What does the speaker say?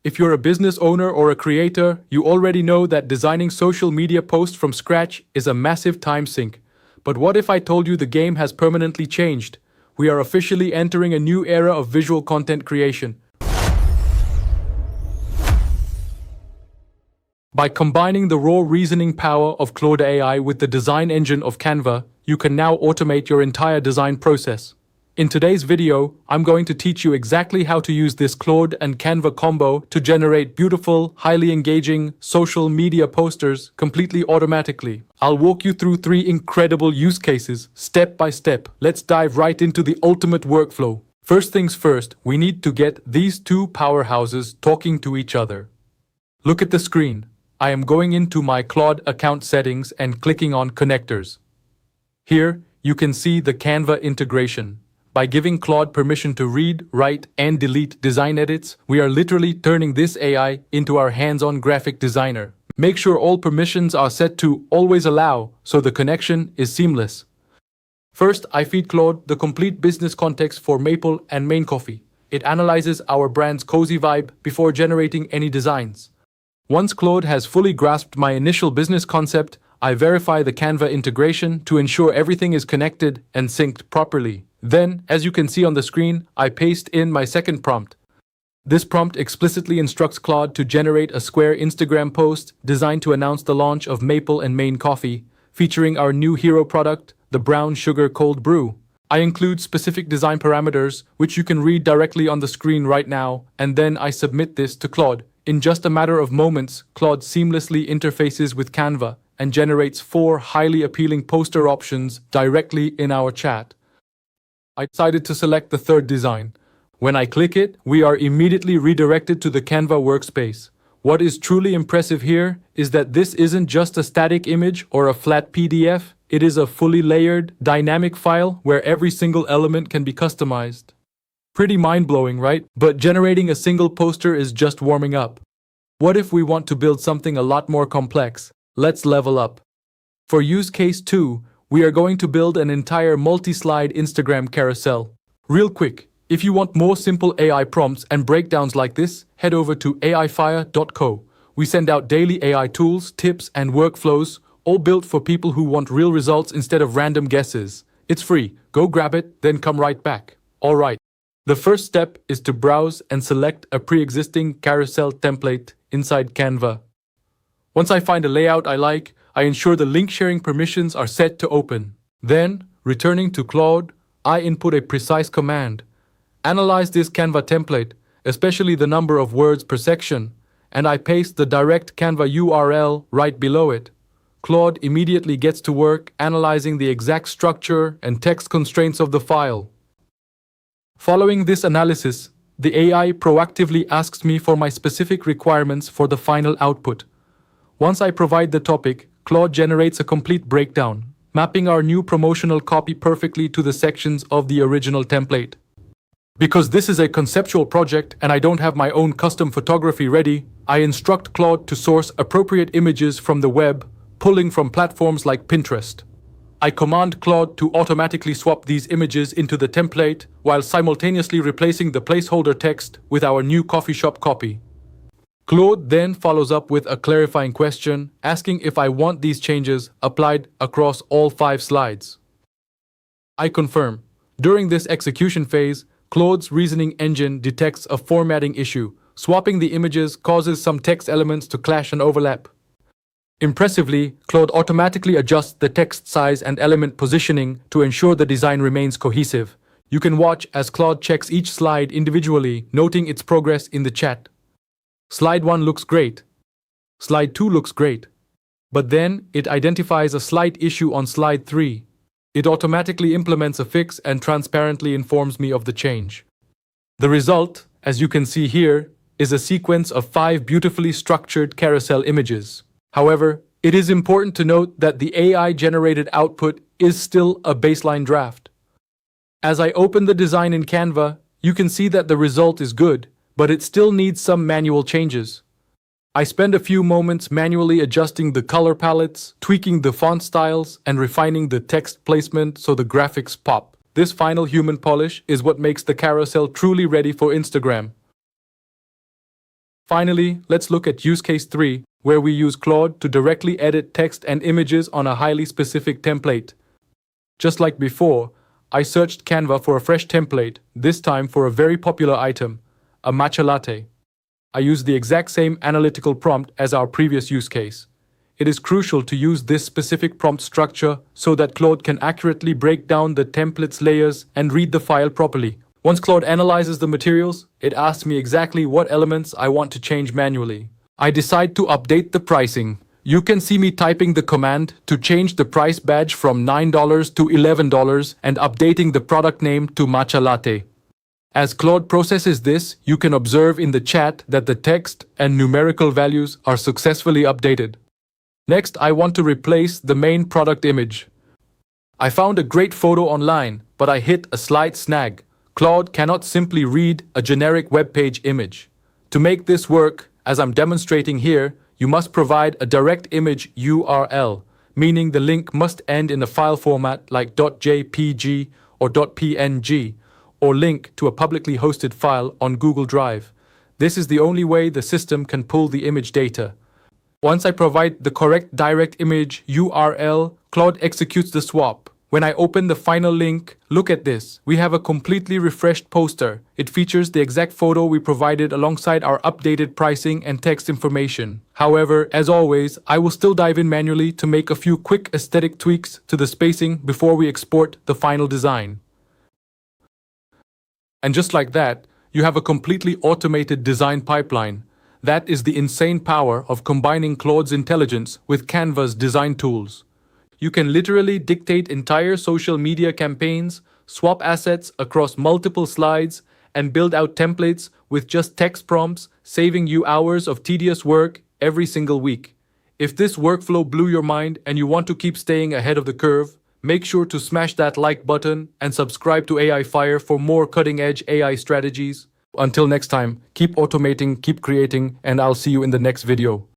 If you're a business owner or a creator, you already know that designing social media posts from scratch is a massive time sink. But what if I told you the game has permanently changed? We are officially entering a new era of visual content creation. By combining the raw reasoning power of Claude AI with the design engine of Canva, you can now automate your entire design process. In today's video, I'm going to teach you exactly how to use this Claude and Canva combo to generate beautiful, highly engaging social media posters completely automatically. I'll walk you through 3 incredible use cases, step by step. Let's dive right into the ultimate workflow. First things first, we need to get these 2 powerhouses talking to each other. Look at the screen. I am going into my Claude account settings and clicking on Connectors. Here, you can see the Canva integration. By giving Claude permission to read, write, and delete design edits, we are literally turning this AI into our hands-on graphic designer. Make sure all permissions are set to Always Allow, so the connection is seamless. First, I feed Claude the complete business context for Maple and Main Coffee. It analyzes our brand's cozy vibe before generating any designs. Once Claude has fully grasped my initial business concept, I verify the Canva integration to ensure everything is connected and synced properly. Then, as you can see on the screen, I paste in my second prompt. This prompt explicitly instructs Claude to generate a square Instagram post designed to announce the launch of Maple and Main Coffee, featuring our new hero product, the brown sugar cold brew. I include specific design parameters, which you can read directly on the screen right now, and then I submit this to Claude. In just a matter of moments, Claude seamlessly interfaces with Canva and generates 4 highly appealing poster options directly in our chat. I decided to select the third design. When I click it, we are immediately redirected to the Canva workspace. What is truly impressive here is that this isn't just a static image or a flat PDF. It is a fully layered, dynamic file where every single element can be customized. Pretty mind-blowing, right? But generating a single poster is just warming up. What if we want to build something a lot more complex? Let's level up. For use case 2, we are going to build an entire multi-slide Instagram carousel. Real quick, if you want more simple AI prompts and breakdowns like this, head over to aifire.co. We send out daily AI tools, tips, and workflows, all built for people who want real results instead of random guesses. It's free. Go grab it, then come right back. All right. The first step is to browse and select a pre-existing carousel template inside Canva. Once I find a layout I like, I ensure the link sharing permissions are set to open. Then, returning to Claude, I input a precise command. Analyze this Canva template, especially the number of words per section, and I paste the direct Canva URL right below it. Claude immediately gets to work analyzing the exact structure and text constraints of the file. Following this analysis, the AI proactively asks me for my specific requirements for the final output. Once I provide the topic, Claude generates a complete breakdown, mapping our new promotional copy perfectly to the sections of the original template. Because this is a conceptual project and I don't have my own custom photography ready, I instruct Claude to source appropriate images from the web, pulling from platforms like Pinterest. I command Claude to automatically swap these images into the template while simultaneously replacing the placeholder text with our new coffee shop copy. Claude then follows up with a clarifying question, asking if I want these changes applied across all 5 slides. I confirm. During this execution phase, Claude's reasoning engine detects a formatting issue. Swapping the images causes some text elements to clash and overlap. Impressively, Claude automatically adjusts the text size and element positioning to ensure the design remains cohesive. You can watch as Claude checks each slide individually, noting its progress in the chat. Slide 1 looks great. Slide 2 looks great. But then, it identifies a slight issue on slide 3. It automatically implements a fix and transparently informs me of the change. The result, as you can see here, is a sequence of 5 beautifully structured carousel images. However, it is important to note that the AI-generated output is still a baseline draft. As I open the design in Canva, you can see that the result is good, but it still needs some manual changes. I spend a few moments manually adjusting the color palettes, tweaking the font styles, and refining the text placement so the graphics pop. This final human polish is what makes the carousel truly ready for Instagram. Finally, let's look at use case 3, where we use Claude to directly edit text and images on a highly specific template. Just like before, I searched Canva for a fresh template, this time for a very popular item, a matcha latte. I used the exact same analytical prompt as our previous use case. It is crucial to use this specific prompt structure so that Claude can accurately break down the template's layers and read the file properly. Once Claude analyzes the materials, it asks me exactly what elements I want to change manually. I decide to update the pricing. You can see me typing the command to change the price badge from $9 to $11 and updating the product name to matcha latte. As Claude processes this, you can observe in the chat that the text and numerical values are successfully updated. Next, I want to replace the main product image. I found a great photo online, but I hit a slight snag. Claude cannot simply read a generic web page image. To make this work, as I'm demonstrating here, you must provide a direct image URL, meaning the link must end in a file format like .jpg or .png, or link to a publicly hosted file on Google Drive. This is the only way the system can pull the image data. Once I provide the correct direct image URL, Claude executes the swap. When I open the final link, look at this. We have a completely refreshed poster. It features the exact photo we provided alongside our updated pricing and text information. However, as always, I will still dive in manually to make a few quick aesthetic tweaks to the spacing before we export the final design. And just like that, you have a completely automated design pipeline. That is the insane power of combining Claude's intelligence with Canva's design tools. You can literally dictate entire social media campaigns, swap assets across multiple slides, and build out templates with just text prompts, saving you hours of tedious work every single week. If this workflow blew your mind and you want to keep staying ahead of the curve, make sure to smash that like button and subscribe to AI Fire for more cutting-edge AI strategies. Until next time, keep automating, keep creating, and I'll see you in the next video.